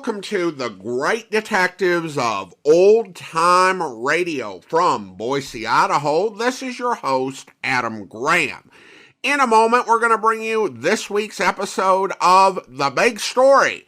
welcome to the Great Detectives of Old Time Radio from Boise, Idaho. This is your host, Adam Graham. In a moment, we're going to bring you this week's episode of The Big Story.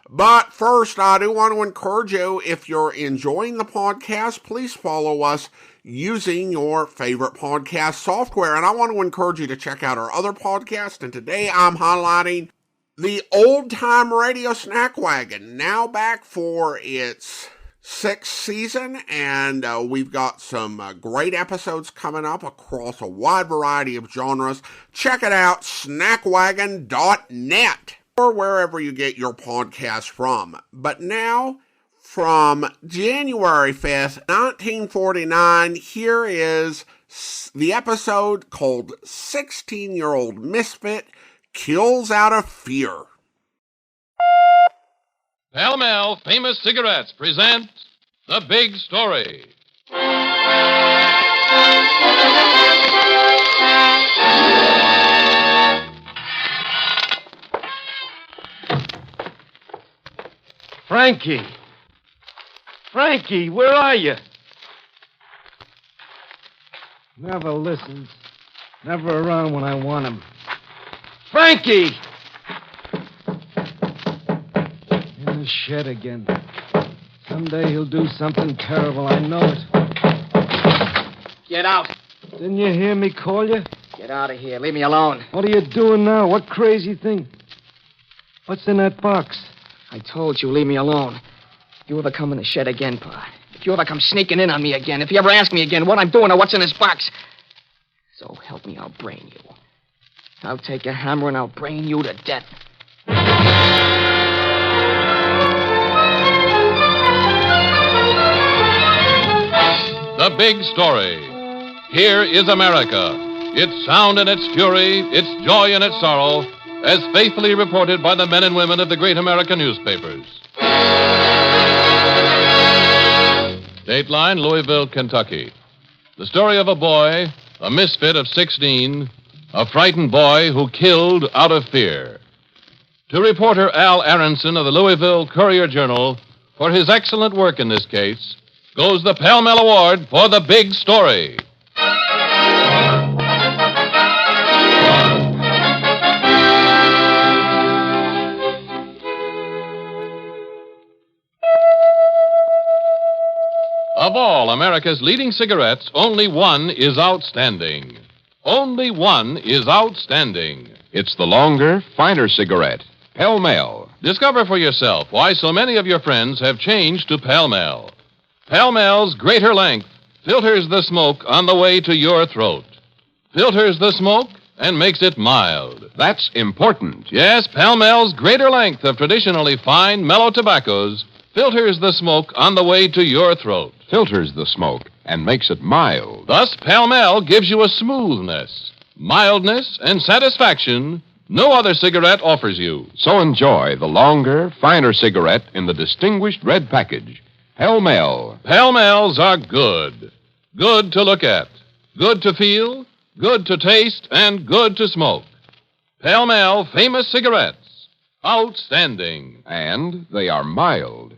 But first, I do want to encourage you, if you're enjoying the podcast, please follow us using your favorite podcast software. And I want to encourage you to check out our other podcast. And today I'm highlighting the Old Time Radio Snack Wagon, now back for its 6th season, and we've got some great episodes coming up across a wide variety of genres. Check it out, snackwagon.net, or wherever you get your podcast from. But now, from January 5th, 1949, here is the episode called 16-Year-Old Misfit Kills Out of Fear. Pall Mall Famous Cigarettes present The Big Story. Frankie! Frankie, where are you? Never listens. Never around when I want him. Frankie! In the shed again. Someday he'll do something terrible, I know it. Get out. Didn't you hear me call you? Get out of here. Leave me alone. What are you doing now? What crazy thing? What's in that box? I told you, leave me alone. If you ever come in the shed again, Pa. If you ever come sneaking in on me again. If you ever ask me again what I'm doing or what's in this box. So help me, I'll brain you. I'll take a hammer and I'll brain you to death. The Big Story. Here is America. Its sound and its fury, its joy and its sorrow, as faithfully reported by the men and women of the great American newspapers. Dateline, Louisville, Kentucky. The story of a boy, a misfit of 16, a frightened boy who killed out of fear. To reporter Al Aronson of the Louisville Courier-Journal, for his excellent work in this case, goes the Pall Mall Award for The Big Story. Of all America's leading cigarettes, only one is outstanding. Only one is outstanding. It's the longer, finer cigarette, Pall Mall. Discover for yourself why so many of your friends have changed to Pall Mall. Pall Mall's greater length filters the smoke on the way to your throat. Filters the smoke and makes it mild. That's important. Yes, Pall Mall's greater length of traditionally fine, mellow tobaccos filters the smoke on the way to your throat. Filters the smoke and makes it mild. Thus, Pall Mall gives you a smoothness, mildness, and satisfaction no other cigarette offers you. So enjoy the longer, finer cigarette in the distinguished red package. Pall Mall. Pall Malls are good. Good to look at. Good to feel. Good to taste. And good to smoke. Pall Mall Famous Cigarettes. Outstanding. And they are mild.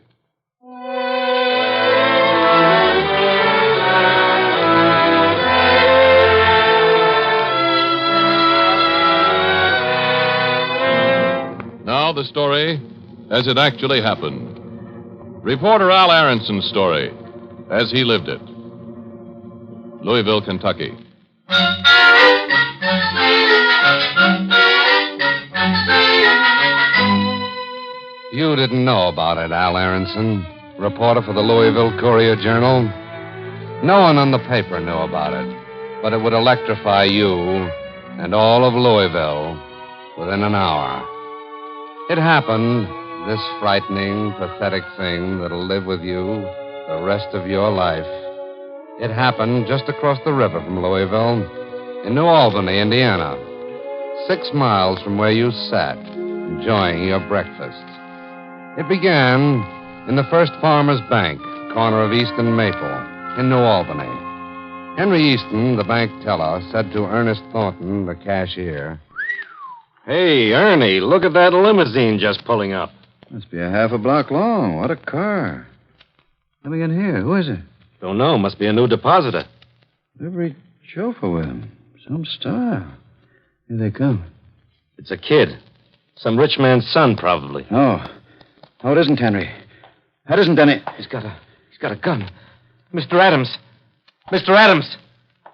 Now the story as it actually happened. Reporter Al Aronson's story as he lived it. Louisville, Kentucky. You didn't know about it, Al Aronson, reporter for the Louisville Courier-Journal. No one on the paper knew about it, but it would electrify you and all of Louisville within an hour. It happened, this frightening, pathetic thing that'll live with you the rest of your life. It happened just across the river from Louisville, in New Albany, Indiana, 6 miles from where you sat, enjoying your breakfast. It began in the First Farmers Bank, corner of East and Maple, in New Albany. Henry Easton, the bank teller, said to Ernest Thornton, the cashier, Hey, Ernie, look at that limousine just pulling up. Must be a half a block long. What a car. Let me in here. Who is it? Don't know. Must be a new depositor. Every chauffeur with him. Some style. Here they come. It's a kid. Some rich man's son, probably. No. No, it isn't Henry. That isn't Denny. He's got a gun. Mr. Adams. Mr. Adams.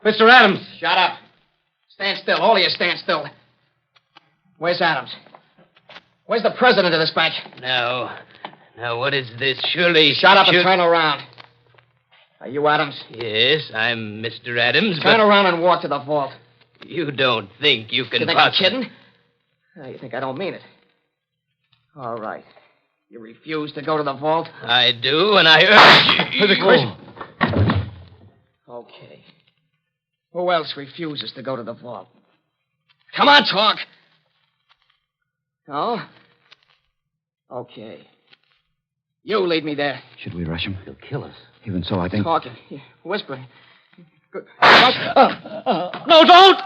Mr. Adams. Shut up. Stand still. All of you stand still. Where's Adams? Where's the president of this bank? Now, what is this? Surely... Shut up and turn around. Are you Adams? Yes, I'm Mr. Adams, Turn around and walk to the vault. You don't think you can... You think I'm kidding? You think I don't mean it? All right. You refuse to go to the vault? I do, and I urge you... Okay. Who else refuses to go to the vault? Come on, talk. Oh? Okay. You lead me there. Should we rush him? He'll kill us. Even so, I think... Talking. Yeah, whispering. Good. No, don't!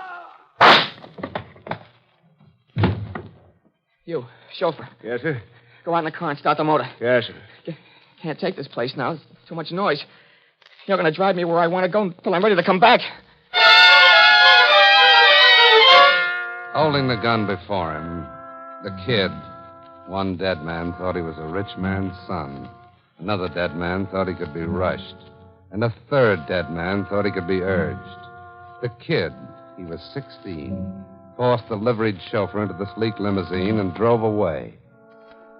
You, chauffeur. Yes, sir? Go out in the car and start the motor. Yes, sir. Can't take this place now. There's too much noise. You're going to drive me where I want to go until I'm ready to come back. Holding the gun before him, the kid, one dead man thought he was a rich man's son. Another dead man thought he could be rushed. And a third dead man thought he could be urged. The kid, he was 16, forced the liveried chauffeur into the sleek limousine and drove away.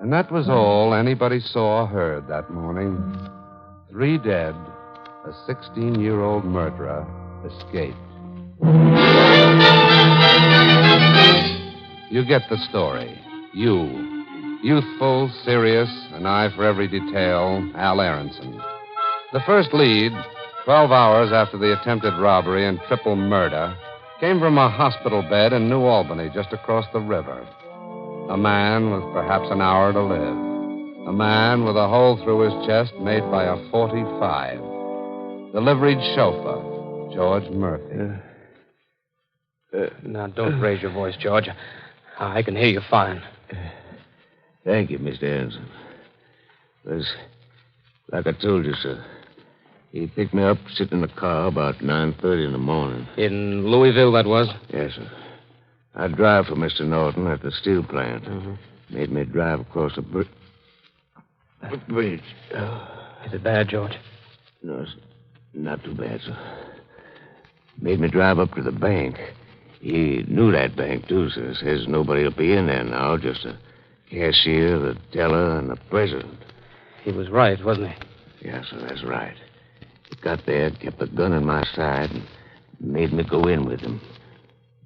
And that was all anybody saw or heard that morning. 3 dead, a 16-year-old murderer escaped. You get the story. Youthful, serious, an eye for every detail, Al Aronson. The first lead, 12 hours after the attempted robbery and triple murder, came from a hospital bed in New Albany, just across the river. A man with perhaps an hour to live. A man with a hole through his chest made by a .45. The liveried chauffeur, George Murphy. Now, don't raise your voice, George. I can hear you fine. Thank you, Mr. Aronson. Like I told you, sir, he picked me up sitting in the car about 9:30 in the morning. In Louisville, that was? Yes, sir. I drive for Mr. Norton at the steel plant. Mm-hmm. Made me drive across the bridge. Is it bad, George? No, it's not too bad, sir. Made me drive up to the bank. He knew that bank, too, sir. Says nobody will be in there now, just a cashier, the teller, and the president. He was right, wasn't he? Yes, sir, that's right. He got there, kept the gun in my side, and made me go in with him.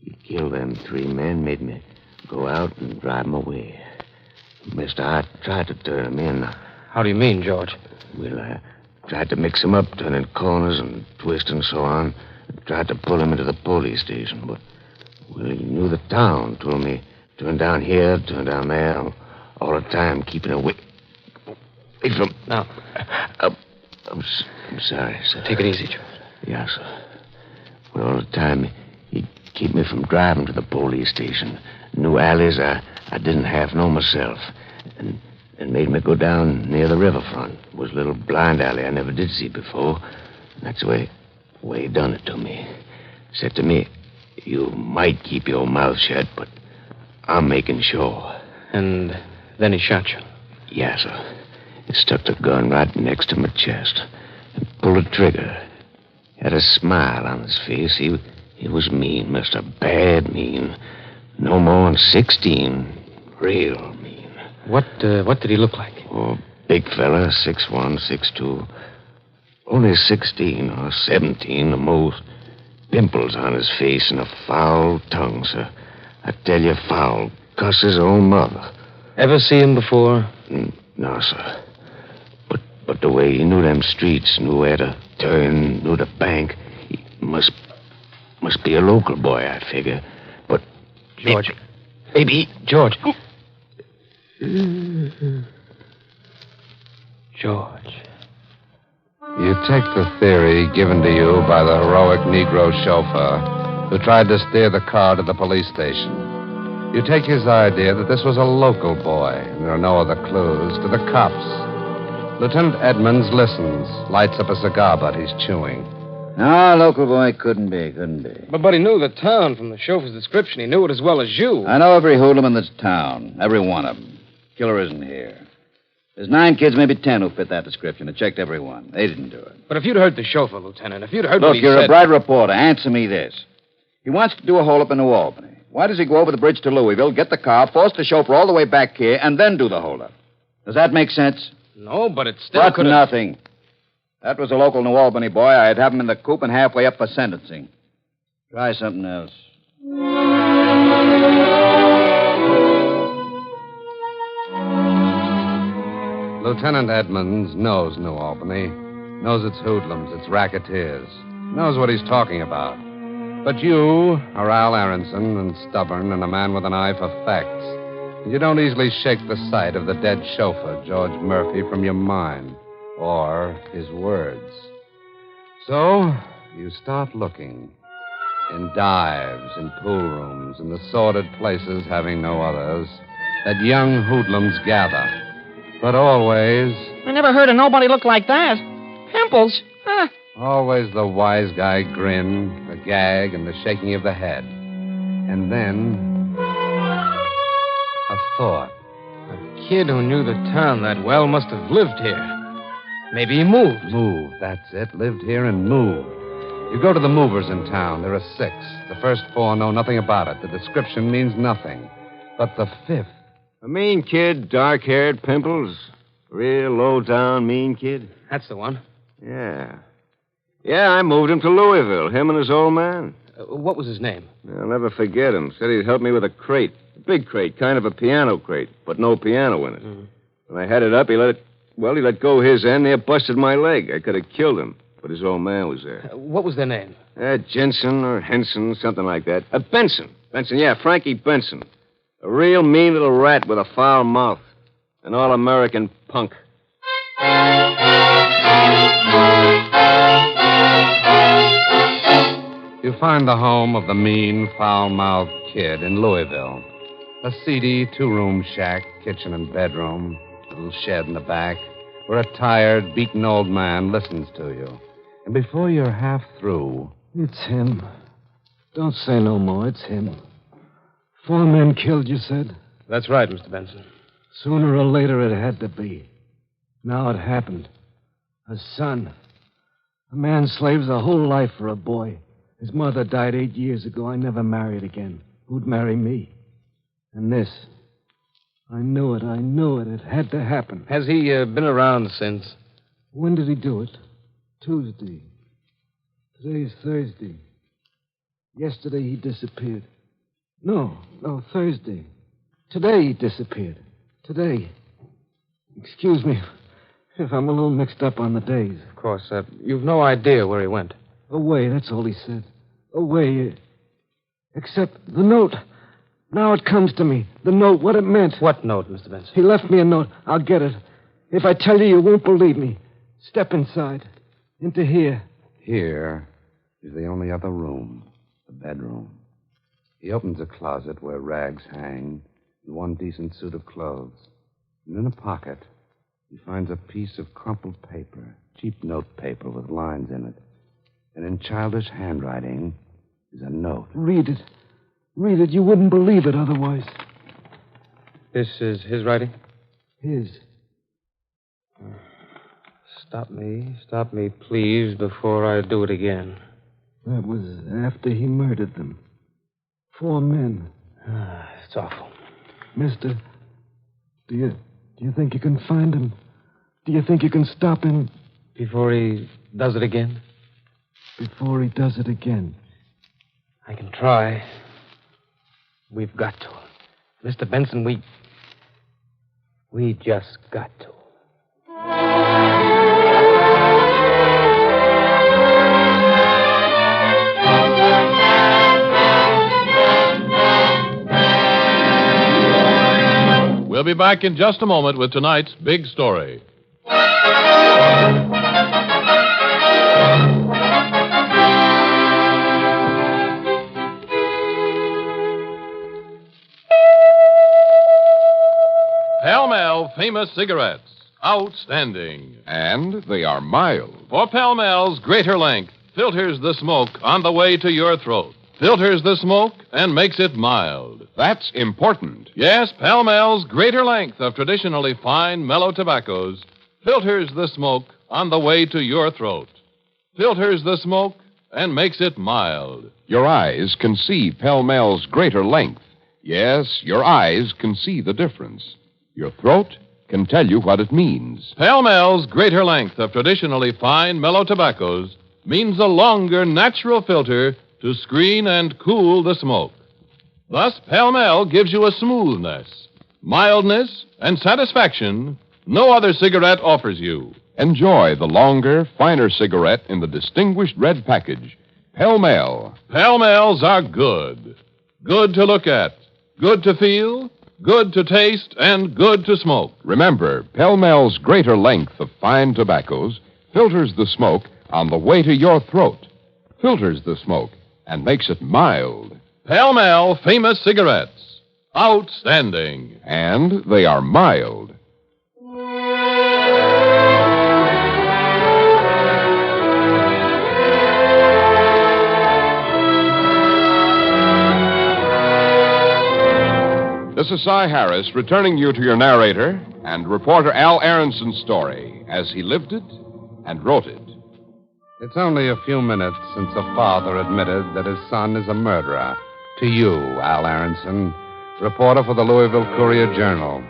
He killed them 3 men, made me go out and drive them away. Mister, I tried to turn him in. How do you mean, George? Well, I tried to mix him up, turning corners and twisting so on. Tried to pull him into the police station, but, well, he knew the town. Told me, turn down here, turn down there, all the time keeping away from... Now, I'm sorry, sir. Take it easy, George. Yes, sir. Well, all the time, he'd keep me from driving to the police station. New alleys I didn't half know myself. And made me go down near the riverfront. It was a little blind alley I never did see before. That's the way he done it to me. Said to me, you might keep your mouth shut, but I'm making sure. And then he shot you? Yes, sir. He stuck the gun right next to my chest and pulled the trigger. Had a smile on his face. He was mean, mister. Bad mean. No more than 16. Real mean. What did he look like? Oh, big fella, 6'1", 6'2". Only 16 or 17, the most. Pimples on his face and a foul tongue, sir. I tell you, foul. Cuss his own mother. Ever see him before? No, sir. But the way he knew them streets, knew where to turn, knew the bank, he must be a local boy, I figure. But... George. Maybe... George. George. You take the theory given to you by the heroic Negro chauffeur who tried to steer the car to the police station. You take his idea that this was a local boy, and there are no other clues, to the cops. Lieutenant Edmonds listens, lights up a cigar butt he's chewing. No, local boy couldn't be. But he knew the town from the chauffeur's description. He knew it as well as you. I know every hoodlum in this town, every one of them. Killer isn't here. There's 9 kids, maybe 10 who fit that description. I checked every one. They didn't do it. But if you'd heard the chauffeur, Lieutenant, if you'd heard Look, what he you're said... a bright reporter. Answer me this. He wants to do a holdup in New Albany. Why does he go over the bridge to Louisville, get the car, force the chauffeur all the way back here, and then do the holdup? Does that make sense? No, but it still But could have... nothing. That was a local New Albany boy. I'd have him in the coop and halfway up for sentencing. Try something else. Lieutenant Edmonds knows New Albany, knows its hoodlums, its racketeers, knows what he's talking about. But you are Al Aronson and stubborn and a man with an eye for facts. You don't easily shake the sight of the dead chauffeur, George Murphy, from your mind, or his words. So you start looking in dives, in pool rooms, in the sordid places having no others that young hoodlums gather. But always, I never heard of nobody look like that. Pimples? Huh. always the wise guy grin, the gag, and the shaking of the head. And then a thought. A kid who knew the town that well must have lived here. Maybe he moved. Moved, that's it. Lived here and moved. You go to the movers in town. There are 6. The first 4 know nothing about it. The description means nothing. But the 5th... A mean kid, dark-haired, pimples. Real low-down mean kid. That's the one. Yeah. Yeah, I moved him to Louisville, him and his old man. What was his name? I'll never forget him. Said he'd help me with a crate. A big crate, kind of a piano crate, but no piano in it. Mm. When I had it up, he let go his end. Near busted my leg. I could have killed him, but his old man was there. What was their name? Jensen or Henson, something like that. Benson. Benson, yeah, Frankie Benson. A real mean little rat with a foul mouth. An all-American punk. You find the home of the mean, foul-mouthed kid in Louisville. A seedy 2-room shack, kitchen and bedroom, a little shed in the back, where a tired, beaten old man listens to you. And before you're half through... It's him. Don't say no more. It's him. 4 men killed, you said? That's right, Mr. Benson. Sooner or later it had to be. Now it happened. A son. A man slaves a whole life for a boy. His mother died 8 years ago. I never married again. Who'd marry me? And this. I knew it. It had to happen. Has he been around since? When did he do it? Tuesday. Today's Thursday. Yesterday he disappeared. No, Thursday. Today he disappeared. Today. Excuse me if I'm a little mixed up on the days. Of course. You've no idea where he went. Away, that's all he said. Away. Except the note. Now it comes to me. The note, what it meant. What note, Mr. Benson? He left me a note. I'll get it. If I tell you, you won't believe me. Step inside. Into here. Here is the only other room, the bedroom. He opens a closet where rags hang and one decent suit of clothes. And in a pocket, he finds a piece of crumpled paper, cheap note paper with lines in it. And in childish handwriting is a note. Read it. Read it. You wouldn't believe it otherwise. This is his writing? His. Stop me, please, before I do it again. That was after he murdered them. 4 men. It's awful. Mister, do you think you can find him? Do you think you can stop him? Before he does it again? Before he does it again. I can try. We've got to. Mr. Benson, we just got to. We'll be back in just a moment with tonight's big story. famous cigarettes. Outstanding. And they are mild. For Pall Mal's greater length filters the smoke on the way to your throat. Filters the smoke and makes it mild. That's important. Yes, Pall Mal's greater length of traditionally fine, mellow tobaccos filters the smoke on the way to your throat. Filters the smoke and makes it mild. Your eyes can see Pall Mal's greater length. Yes, your eyes can see the difference. Your throat can tell you what it means. Pall Mal's greater length of traditionally fine, mellow tobaccos means a longer natural filter to screen and cool the smoke. Thus, Pall Mall gives you a smoothness, mildness, and satisfaction no other cigarette offers you. Enjoy the longer, finer cigarette in the distinguished red package. Pall Mall. Pall Malls are good. Good to look at, good to feel, good to taste, and good to smoke. Remember, Pall Mall's greater length of fine tobaccos filters the smoke on the way to your throat, filters the smoke, and makes it mild. Pall Mall famous cigarettes. Outstanding. And they are mild. This is Cy Harris returning you to your narrator and reporter Al Aronson's story as he lived it and wrote it. It's only a few minutes since a father admitted that his son is a murderer. To you, Al Aronson, reporter for the Louisville Courier-Journal.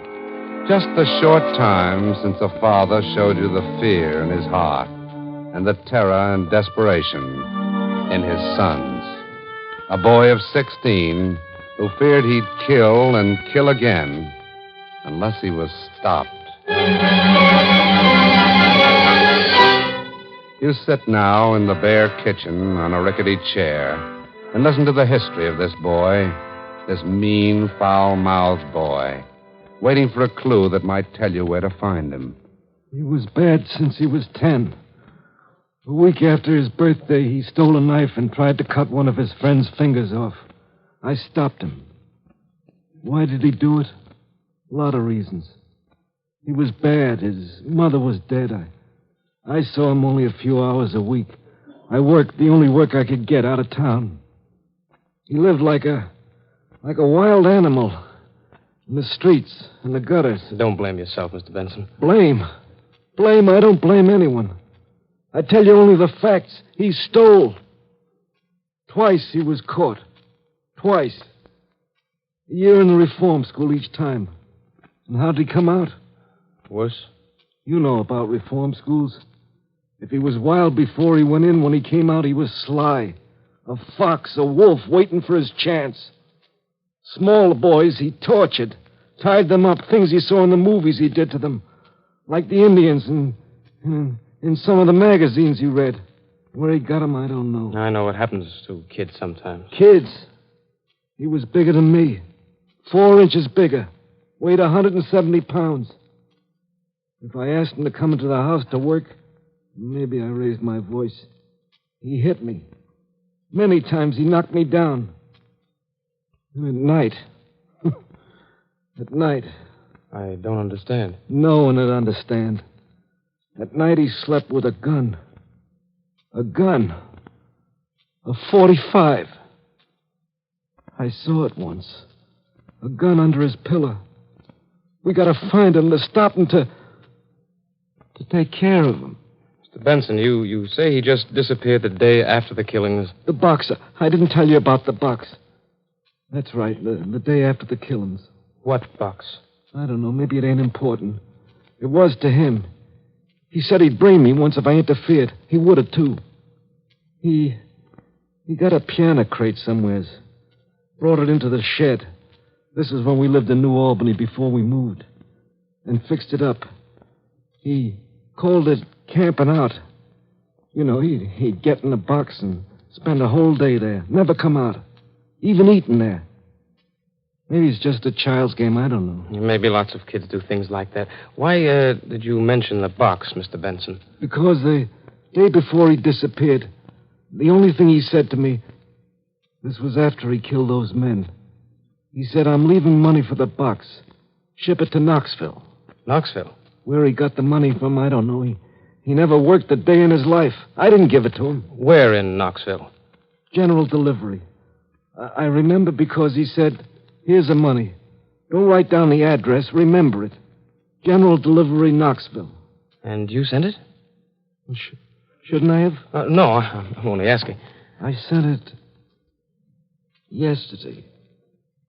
Just a short time since a father showed you the fear in his heart and the terror and desperation in his sons. A boy of 16 who feared he'd kill and kill again unless he was stopped. You sit now in the bare kitchen on a rickety chair and listen to the history of this boy, this mean, foul-mouthed boy, waiting for a clue that might tell you where to find him. He was bad since he was 10. A week after his birthday, he stole a knife and tried to cut one of his friend's fingers off. I stopped him. Why did he do it? A lot of reasons. He was bad. His mother was dead. I saw him only a few hours a week. I worked the only work I could get out of town. He lived like a wild animal in the streets and the gutters. Don't blame yourself, Mr. Benson. Blame? I don't blame anyone. I tell you only the facts. He stole. Twice he was caught. Twice. A year in the reform school each time. And how'd he come out? Worse? You know about reform schools. If he was wild before he went in, when he came out, he was sly. A fox, a wolf, waiting for his chance. Small boys he tortured. Tied them up. Things he saw in the movies he did to them. Like the Indians in some of the magazines he read. Where he got them, I don't know. I know what happens to kids sometimes. Kids? He was bigger than me. 4 inches bigger. Weighed 170 pounds. If I asked him to come into the house to work, maybe I raised my voice. He hit me. Many times he knocked me down. And at night. At night. I don't understand. No one would understand. At night he slept with a gun. A gun. A .45. I saw it once. A gun under his pillow. We gotta find him, to stop him, to take care of him. Mr. Benson, you say he just disappeared the day after the killings. The box. I didn't tell you about the box. That's right, the day after the killings. What box? I don't know. Maybe it ain't important. It was to him. He said he'd brain me once if I interfered. He would have, too. He got a piano crate somewheres. Brought it into the shed. This is when we lived in New Albany before we moved. And fixed it up. He called it camping out. You know, he'd get in the box and spend a whole day there. Never come out. Even eating there. Maybe it's just a child's game. I don't know. Maybe lots of kids do things like that. Why did you mention the box, Mr. Benson? Because the day before he disappeared, the only thing he said to me, this was after he killed those men. He said, I'm leaving money for the box. Ship it to Knoxville. Knoxville. Where he got the money from, I don't know. He never worked a day in his life. I didn't give it to him. Where in Knoxville? General delivery. I remember because he said, here's the money. Don't write down the address. Remember it. General delivery, Knoxville. And you sent it? Shouldn't I have? No, I'm only asking. I sent it yesterday.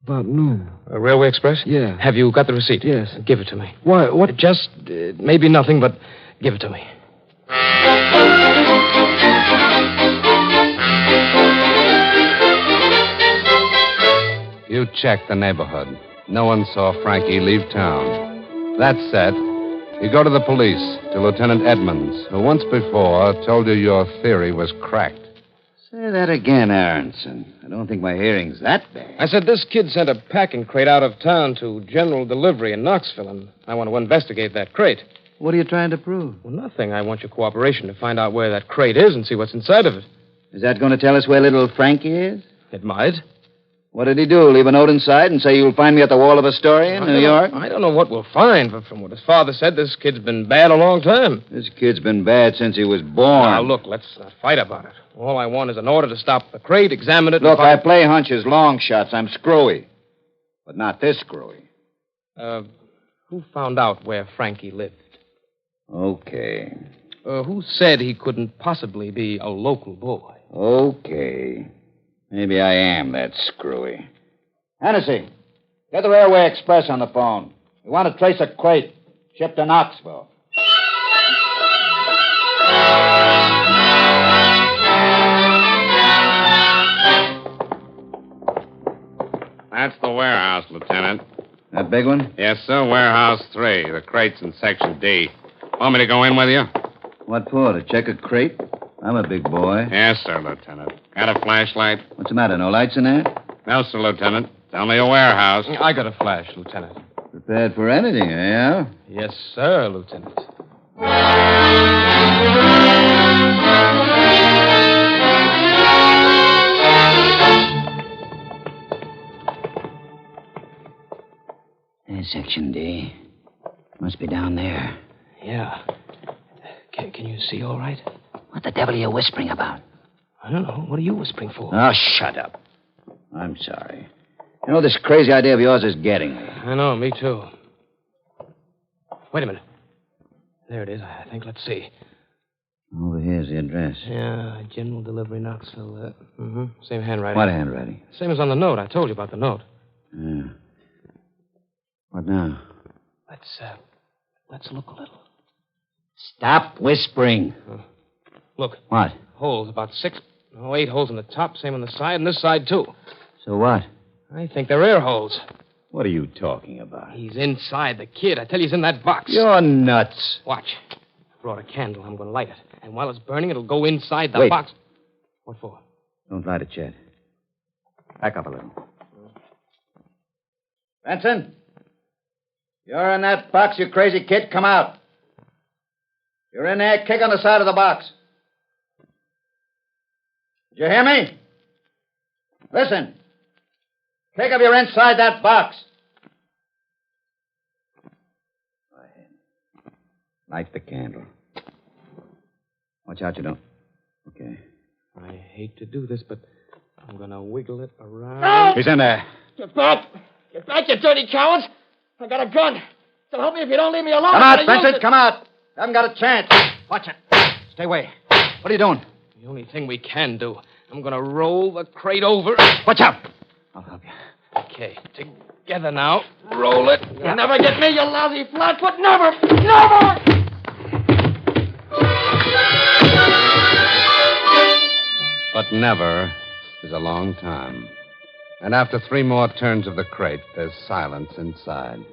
About noon. Railway Express? Yeah. Have you got the receipt? Yes. Give it to me. Why, what? Just maybe nothing, but give it to me. You checked the neighborhood. No one saw Frankie leave town. That said, you go to the police, to Lieutenant Edmonds, who once before told you your theory was cracked. Say that again, Aronson. I don't think my hearing's that bad. I said this kid sent a packing crate out of town to General Delivery in Knoxville, and I want to investigate that crate. What are you trying to prove? Well, nothing. I want your cooperation to find out where that crate is and see what's inside of it. Is that going to tell us where little Frankie is? It might. What did he do? Leave a note inside and say you'll find me at the Wall of Astoria in New York? I don't know what we'll find, but from what his father said, this kid's been bad a long time. This kid's been bad since he was born. Now, look, let's not fight about it. All I want is an order to stop the crate, examine it... Look, I play hunches, long shots. I'm screwy. But not this screwy. Who found out where Frankie lived? Okay. Who said he couldn't possibly be a local boy? Okay. Maybe I am that screwy. Hennessy, get the Railway Express on the phone. We want to trace a crate shipped to Knoxville. That's the warehouse, Lieutenant. That big one? Yes, sir. Warehouse 3. The crate's in Section D. Want me to go in with you? What for? To check a crate? I'm a big boy. Yes, sir, Lieutenant. Got a flashlight? What's the matter? No lights in there? No, sir, Lieutenant. It's only a warehouse. I got a flash, Lieutenant. Prepared for anything, eh? Yes, sir, Lieutenant. There's Section D. Must be down there. Yeah. Can you see all right? What the devil are you whispering about? I don't know. What are you whispering for? Oh, shut up. I'm sorry. You know, this crazy idea of yours is getting me. I know, me too. Wait a minute. There it is, I think. Let's see. Over here's the address. Yeah, General Delivery, Knoxville. Same handwriting. What handwriting? Same as on the note. I told you about the note. Yeah. What now? Let's look a little. Stop whispering. Look. What? Holes, about 8 holes in the top, same on the side, and this side, too. So what? I think they're air holes. What are you talking about? He's inside, the kid. I tell you, he's in that box. You're nuts. Watch. I brought a candle. I'm going to light it. And while it's burning, it'll go inside the box. What for? Don't light it yet. Back up a little. Benson? You're in that box, you crazy kid. Come out. You're in there. Kick on the side of the box. Did you hear me? Listen. Kick if you're inside that box. Go ahead. Light the candle. Watch out you don't. Okay. I hate to do this, but I'm going to wiggle it around. No! He's in there. Get back. Get back, you dirty cowards. I got a gun. So help me if you don't leave me alone. Come out, Benson. Come out. Haven't got a chance. Watch it. Stay away. What are you doing? The only thing we can do. I'm going to roll the crate over. Watch out. I'll help you. Okay, together now. Roll it. You'll never get me, you lousy flatfoot. Never. Never. But never is a long time. And after 3 more turns of the crate, there's silence inside.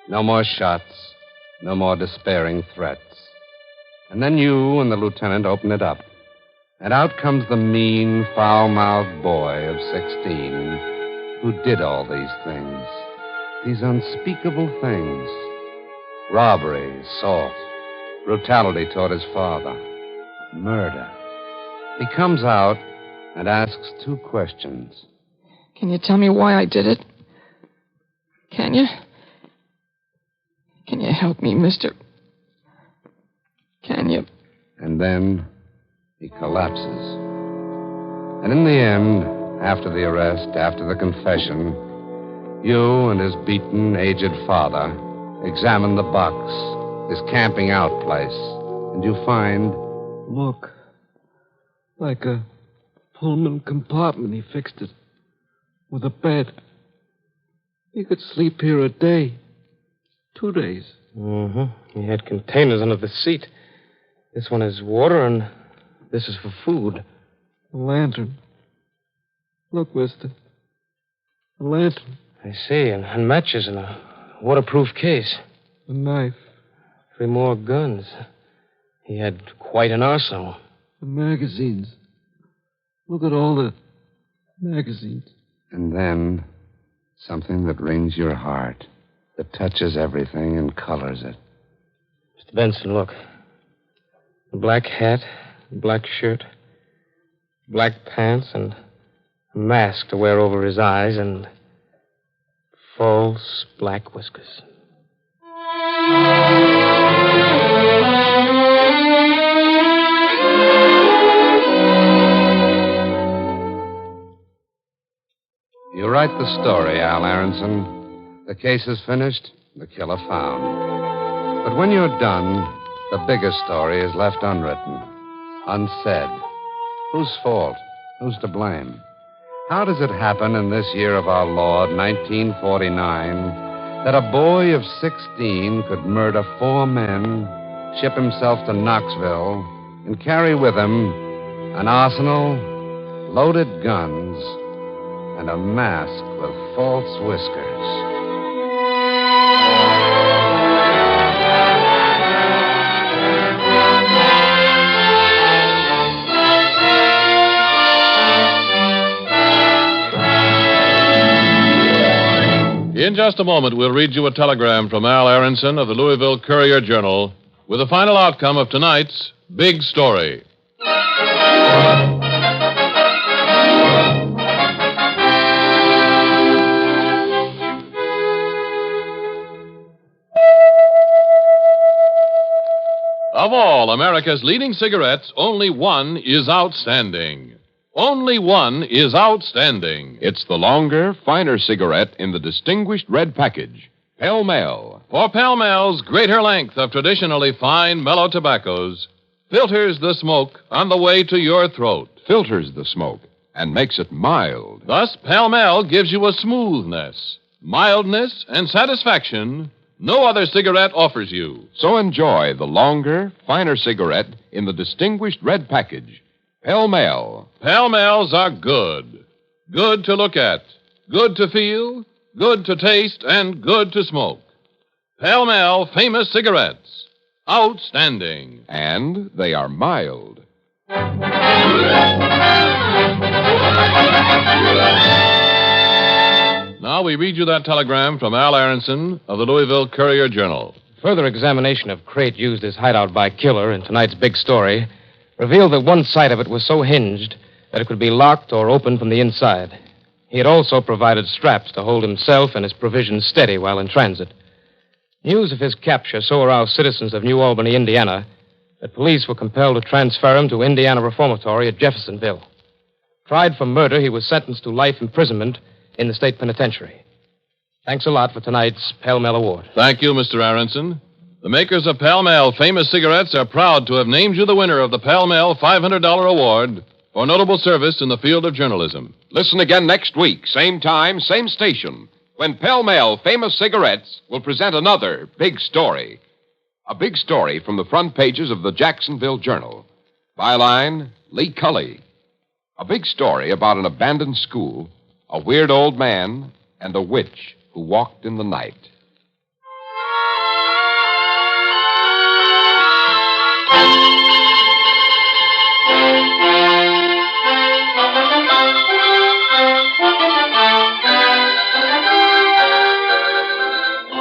No more shots. No more despairing threats. And then you and the lieutenant open it up. And out comes the mean, foul-mouthed boy of 16 who did all these things. These unspeakable things. Robbery, assault, brutality toward his father, murder. He comes out and asks 2 questions. Can you tell me why I did it? Can you? Can you help me, mister? Can you? And then he collapses. And in the end, after the arrest, after the confession, you and his beaten, aged father examine the box, his camping out place, and you find... Look. Like a Pullman compartment, he fixed it. With a bed. He could sleep here a day. 2 days. Mm-hmm. He had containers under the seat. This one is water, and this is for food. A lantern. Look, mister. A lantern. I see, and matches in a waterproof case. A knife. 3 more guns. He had quite an arsenal. The magazines. Look at all the magazines. And then something that wrings your heart, that touches everything and colors it. Mr. Benson, look. A black hat, black shirt, black pants, and a mask to wear over his eyes, and false black whiskers. You write the story, Al Aronson. The case is finished, the killer found. But when you're done, the bigger story is left unwritten, unsaid. Whose fault? Who's to blame? How does it happen in this year of our Lord, 1949, that a boy of 16 could murder 4 men, ship himself to Knoxville, and carry with him an arsenal, loaded guns, and a mask with false whiskers? In just a moment, we'll read you a telegram from Al Aronson of the Louisville Courier-Journal with the final outcome of tonight's big story. Of all America's leading cigarettes, only one is outstanding. Only one is outstanding. It's the longer, finer cigarette in the distinguished red package, Pall Mall. For Pall Mall's greater length of traditionally fine, mellow tobaccos filters the smoke on the way to your throat. Filters the smoke and makes it mild. Thus, Pall Mall gives you a smoothness, mildness, and satisfaction no other cigarette offers you. So enjoy the longer, finer cigarette in the distinguished red package, Pall Mall. Pall Malls are good. Good to look at, good to feel, good to taste, and good to smoke. Pall Mall famous cigarettes. Outstanding. And they are mild. Now we read you that telegram from Al Aronson of the Louisville Courier-Journal. Further examination of crate used as hideout by killer in tonight's big story revealed that one side of it was so hinged that it could be locked or opened from the inside. He had also provided straps to hold himself and his provisions steady while in transit. News of his capture so aroused citizens of New Albany, Indiana, that police were compelled to transfer him to Indiana Reformatory at Jeffersonville. Tried for murder, he was sentenced to life imprisonment in the state penitentiary. Thanks a lot for tonight's Pall Mall Award. Thank you, Mr. Aronson. The makers of Pall Mall famous cigarettes are proud to have named you the winner of the Pall Mall $500 award for notable service in the field of journalism. Listen again next week, same time, same station, when Pall Mall famous cigarettes will present another big story. A big story from the front pages of the Jacksonville Journal. Byline, Lee Cully. A big story about an abandoned school, a weird old man, and a witch who walked in the night.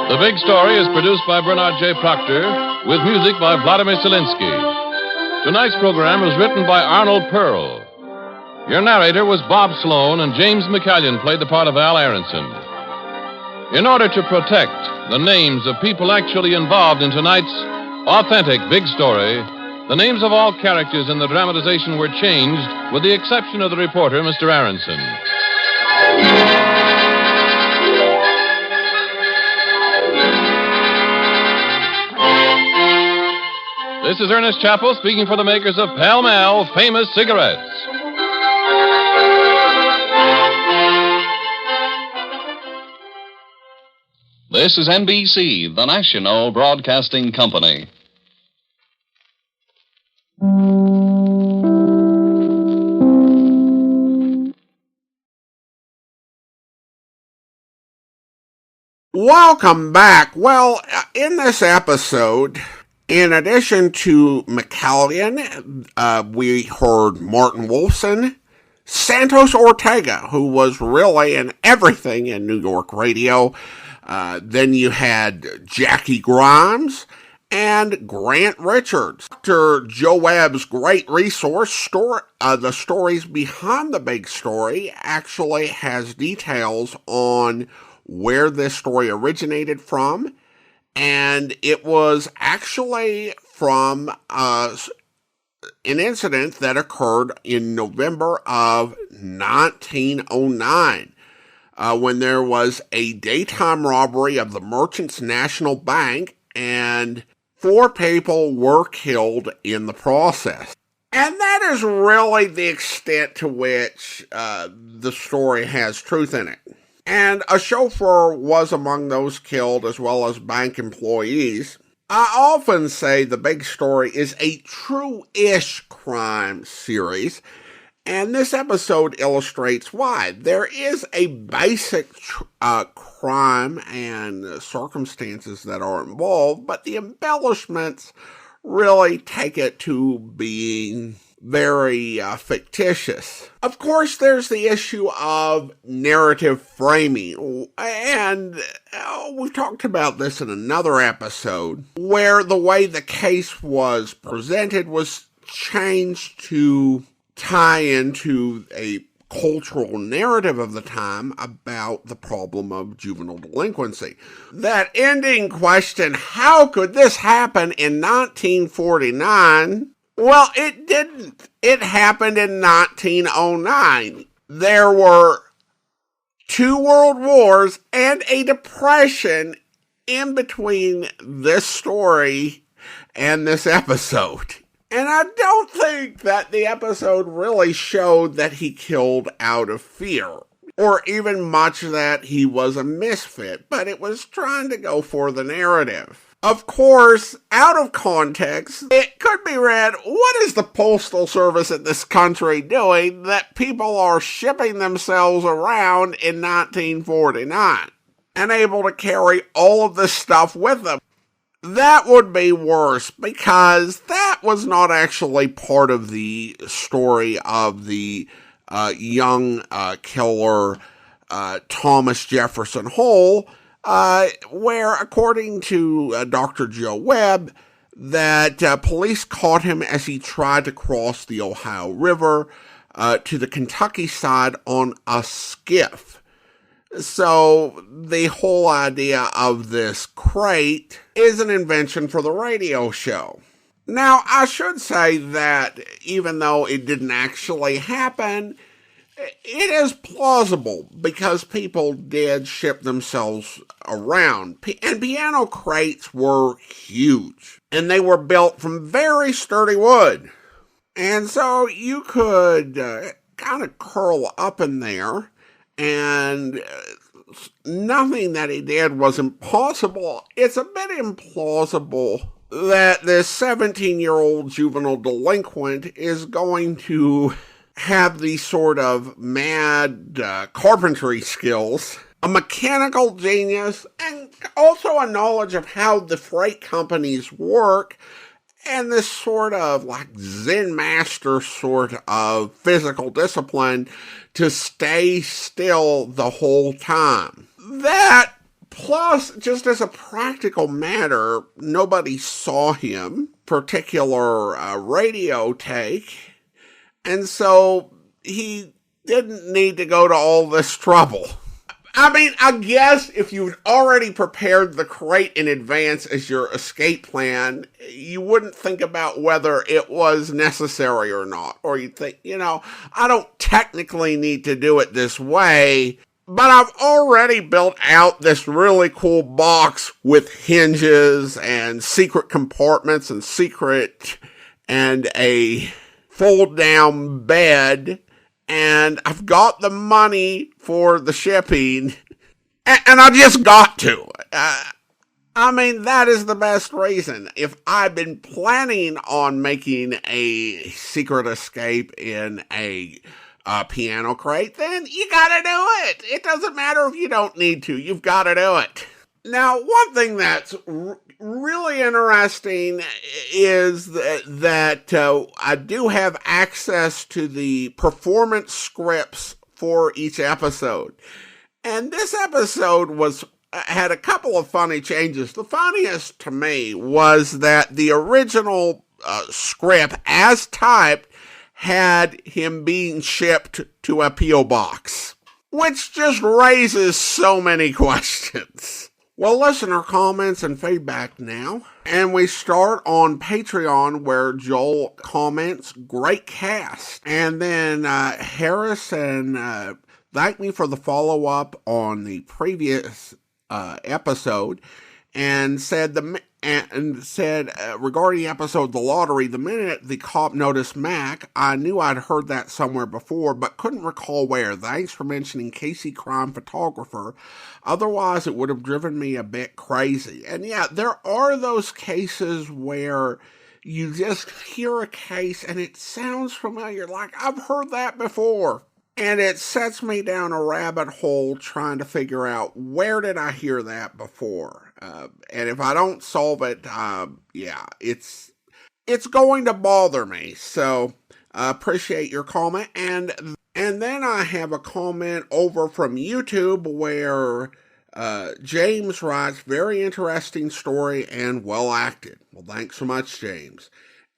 The Big Story is produced by Bernard J. Proctor with music by Vladimir Zelinsky. Tonight's program was written by Arnold Pearl. Your narrator was Bob Sloane, and James McCallion played the part of Al Aronson. In order to protect the names of people actually involved in tonight's authentic big story, the names of all characters in the dramatization were changed, with the exception of the reporter, Mr. Aronson. This is Ernest Chappell speaking for the makers of Pall Mall Famous Cigarettes. This is NBC, the national broadcasting company. Welcome back. Well, in this episode, in addition to McCallion, we heard Martin Wolfson, Santos Ortega, who was really in everything in New York radio. Then you had Jackie Grimes and Grant Richards. Dr. Joe Webb's great resource, The Stories Behind the Big Story, actually has details on where this story originated from. And it was actually from an incident that occurred in November of 1909. When there was a daytime robbery of the Merchants National Bank, and 4 people were killed in the process. And that is really the extent to which the story has truth in it. And a chauffeur was among those killed, as well as bank employees. I often say the big story is a true-ish crime series, and this episode illustrates why. There is a basic crime and circumstances that are involved, but the embellishments really take it to being very fictitious. Of course, there's the issue of narrative framing, and we've talked about this in another episode, where the way the case was presented was changed to tie into a cultural narrative of the time about the problem of juvenile delinquency. That ending question, how could this happen in 1949? Well, it didn't. It happened in 1909. There were 2 world wars and a depression in between this story and this episode. And I don't think that the episode really showed that he killed out of fear, or even much that he was a misfit, but it was trying to go for the narrative. Of course, out of context, it could be read, what is the Postal Service in this country doing that people are shipping themselves around in 1949 and able to carry all of this stuff with them? That would be worse, because that was not actually part of the story of the young killer Thomas Jefferson Hull, where, according to Dr. Joe Webb, that police caught him as he tried to cross the Ohio River to the Kentucky side on a skiff. So the whole idea of this crate is an invention for the radio show. Now, I should say that even though it didn't actually happen, it is plausible because people did ship themselves around. And piano crates were huge, and they were built from very sturdy wood. And so you could kind of curl up in there, and nothing that he did was impossible. It's a bit implausible that this 17-year-old juvenile delinquent is going to have these sort of mad carpentry skills, a mechanical genius, and also a knowledge of how the freight companies work, and this sort of like Zen master sort of physical discipline to stay still the whole time. That, plus, just as a practical matter, nobody saw him, particular radio take, and so he didn't need to go to all this trouble. I mean, I guess if you'd already prepared the crate in advance as your escape plan, you wouldn't think about whether it was necessary or not. Or you'd think, I don't technically need to do it this way, but I've already built out this really cool box with hinges and secret compartments and a fold-down bed. And I've got the money for the shipping, and I just got to it. I mean, that is the best reason. If I'd been planning on making a secret escape in a piano crate, then you gotta do it. It doesn't matter if you don't need to. You've gotta do it. Now, one thing that's really interesting is that I do have access to the performance scripts for each episode. And this episode had a couple of funny changes. The funniest to me was that the original script, as typed, had him being shipped to a P.O. box, which just raises so many questions. Well, listener comments and feedback now. And we start on Patreon, where Joel comments, "Great cast." And then Harrison thanked me for the follow-up on the previous episode and said regarding the episode The Lottery, the minute the cop noticed Mac, I knew I'd heard that somewhere before, but couldn't recall where. Thanks for mentioning Casey Crime Photographer. Otherwise, it would have driven me a bit crazy. And yeah, there are those cases where you just hear a case and it sounds familiar, like I've heard that before. And it sets me down a rabbit hole trying to figure out, where did I hear that before? And if I don't solve it, it's going to bother me. So appreciate your comment. And then I have a comment over from YouTube where James writes, "Very interesting story and well acted." Well, thanks so much, James.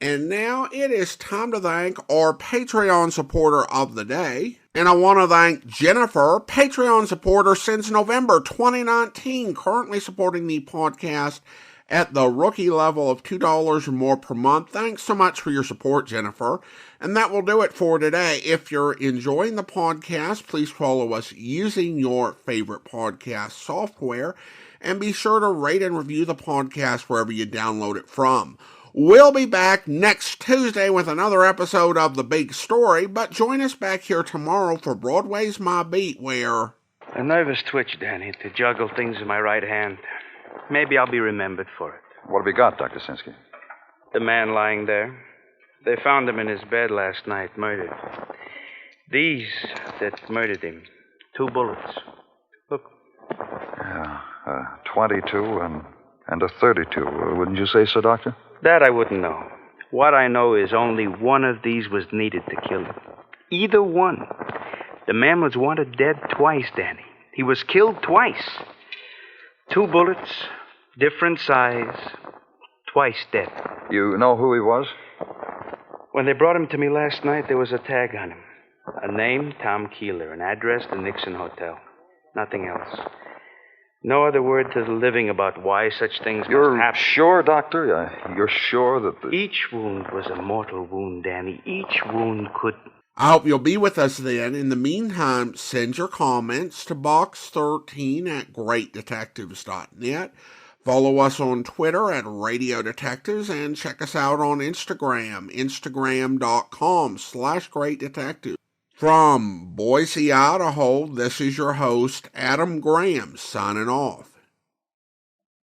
And now it is time to thank our Patreon supporter of the day. And I want to thank Jennifer, Patreon supporter since November 2019, currently supporting the podcast at the rookie level of $2 or more per month. Thanks so much for your support, Jennifer. And that will do it for today. If you're enjoying the podcast, please follow us using your favorite podcast software. And be sure to rate and review the podcast wherever you download it from. We'll be back next Tuesday with another episode of The Big Story, but join us back here tomorrow for Broadway's My Beat, where... A nervous twitch, Danny, to juggle things in my right hand. Maybe I'll be remembered for it. What have you got, Dr. Sinsky? The man lying there. They found him in his bed last night, murdered. These that murdered him. 2 bullets. Look. Yeah, 22 and a 32. Wouldn't you say so, Doctor? That I wouldn't know. What I know is only one of these was needed to kill him. Either one. The man was wanted dead twice, Danny. He was killed twice. 2 bullets, different size, twice dead. You know who he was? When they brought him to me last night, there was a tag on him. A name, Tom Keeler. An address, the Nixon Hotel. Nothing else. No other word to the living about why such things must happen. You're sure, Doctor? You're sure that Each wound was a mortal wound, Danny. Each wound could... I hope you'll be with us then. In the meantime, send your comments to box13@greatdetectives.net. Follow us on Twitter at Radio Detectives and check us out on Instagram, instagram.com/greatdetectives. From Boise, Idaho, this is your host, Adam Graham, signing off.